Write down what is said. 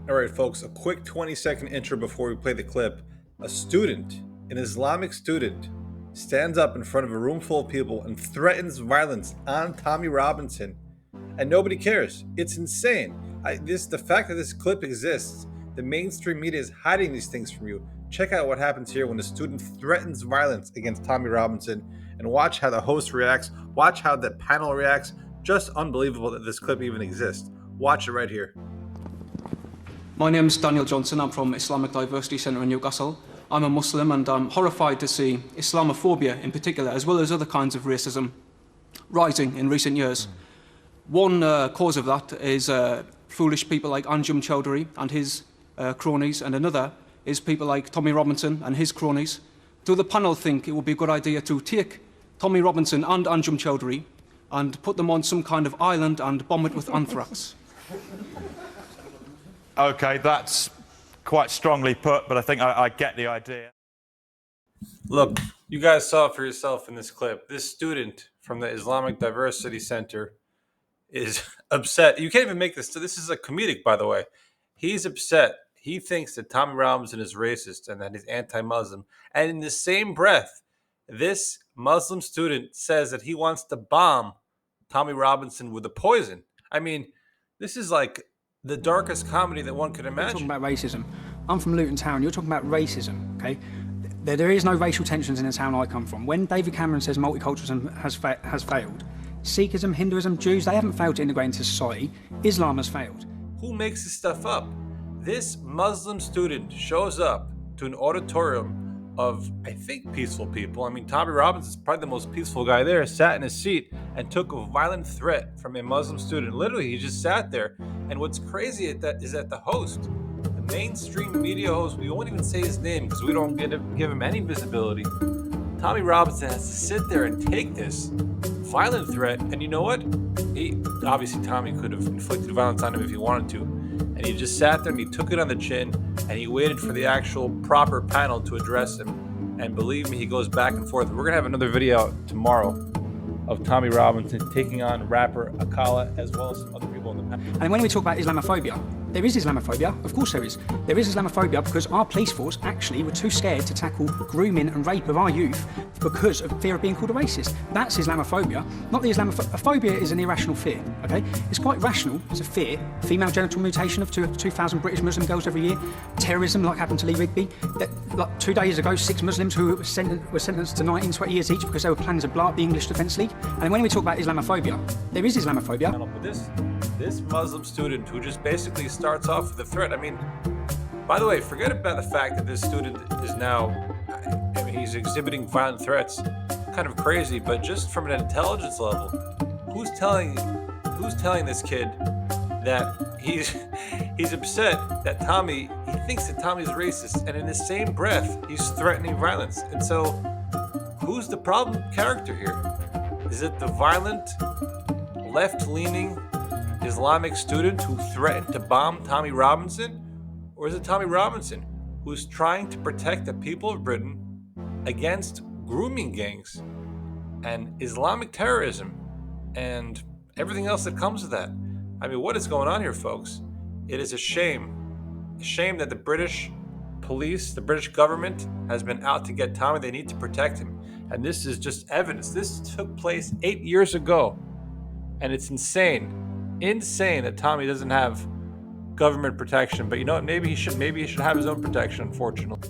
All right, folks, a quick 20-second intro before we play the clip. A student, an Islamic student, stands up in front of a room full of people and threatens violence on Tommy Robinson, and nobody cares. It's insane. The fact that this clip exists, the mainstream media is hiding these things from you. Check out what happens here when a student threatens violence against Tommy Robinson, and watch how the host reacts. Watch how the panel reacts. Just unbelievable that this clip even exists. Watch it right here. My name's Daniel Johnson. I'm from Islamic Diversity Centre in Newcastle. I'm a Muslim and I'm horrified to see Islamophobia in particular, as well as other kinds of racism, rising in recent years. One cause of that is foolish people like Anjum Chowdhury and his cronies, and another is people like Tommy Robinson and his cronies. Do the panel think it would be a good idea to take Tommy Robinson and Anjum Chowdhury and put them on some kind of island and bomb it with anthrax? Okay, that's quite strongly put, but I think I get the idea. Look, you guys saw for yourself in this clip. This student from the Islamic Diversity Center is upset. You can't even make this. This is a comedic, by the way. He's upset. He thinks that Tommy Robinson is racist and that he's anti-Muslim. And in the same breath, this Muslim student says that he wants to bomb Tommy Robinson with a poison. I mean, this is like the darkest comedy that one could imagine. You're talking about racism. I'm from Luton Town. You're talking about racism, okay? There is no racial tensions in the town I come from. When David Cameron says multiculturalism has failed, Sikhism, Hinduism, Jews, they haven't failed to integrate into society. Islam has failed. Who makes this stuff up? This Muslim student shows up to an auditorium of, I think, peaceful people. I mean, Tommy Robinson's probably the most peaceful guy there, sat in his seat and took a violent threat from a Muslim student. Literally, he just sat there. And what's crazy is that the host, the mainstream media host, we won't even say his name because we don't give him any visibility. Tommy Robinson has to sit there and take this violent threat. And you know what? Obviously, Tommy could have inflicted violence on him if he wanted to. And he just sat there and he took it on the chin and he waited for the actual proper panel to address him. And believe me, he goes back and forth. We're going to have another video out tomorrow of Tommy Robinson taking on rapper Akala as well as some other people in the panel. And when we talk about Islamophobia, there is Islamophobia. Of course there is. There is Islamophobia because our police force actually were too scared to tackle grooming and rape of our youth because of fear of being called a racist. That's Islamophobia, not the Islamophobia. Phobia is an irrational fear, okay? It's quite rational. It's a fear. Female genital mutilation of 2,000 British Muslim girls every year. Terrorism, like happened to Lee Rigby. Like 2 days ago, 6 Muslims who were sentenced to 19, 20 years each because they were planning to blow up the English Defence League. And when we talk about Islamophobia, there is Islamophobia. But this Muslim student who just basically starts off with a threat. I mean, by the way, forget about the fact that this student is now, I mean, he's exhibiting violent threats. Kind of crazy, but just from an intelligence level, who's telling this kid that he's upset that he thinks that Tommy's racist, and in the same breath, he's threatening violence. And so, who's the problem character here? Is it the violent, left-leaning Islamic student who threatened to bomb Tommy Robinson? Or is it Tommy Robinson who's trying to protect the people of Britain against grooming gangs and Islamic terrorism and everything else that comes with that? I mean, what is going on here, folks? It is a shame. A shame that the British police, the British government has been out to get Tommy. They need to protect him. And this is just evidence. This took place 8 years ago. And it's insane that Tommy doesn't have government protection. But you know what? Maybe he should have his own protection, unfortunately.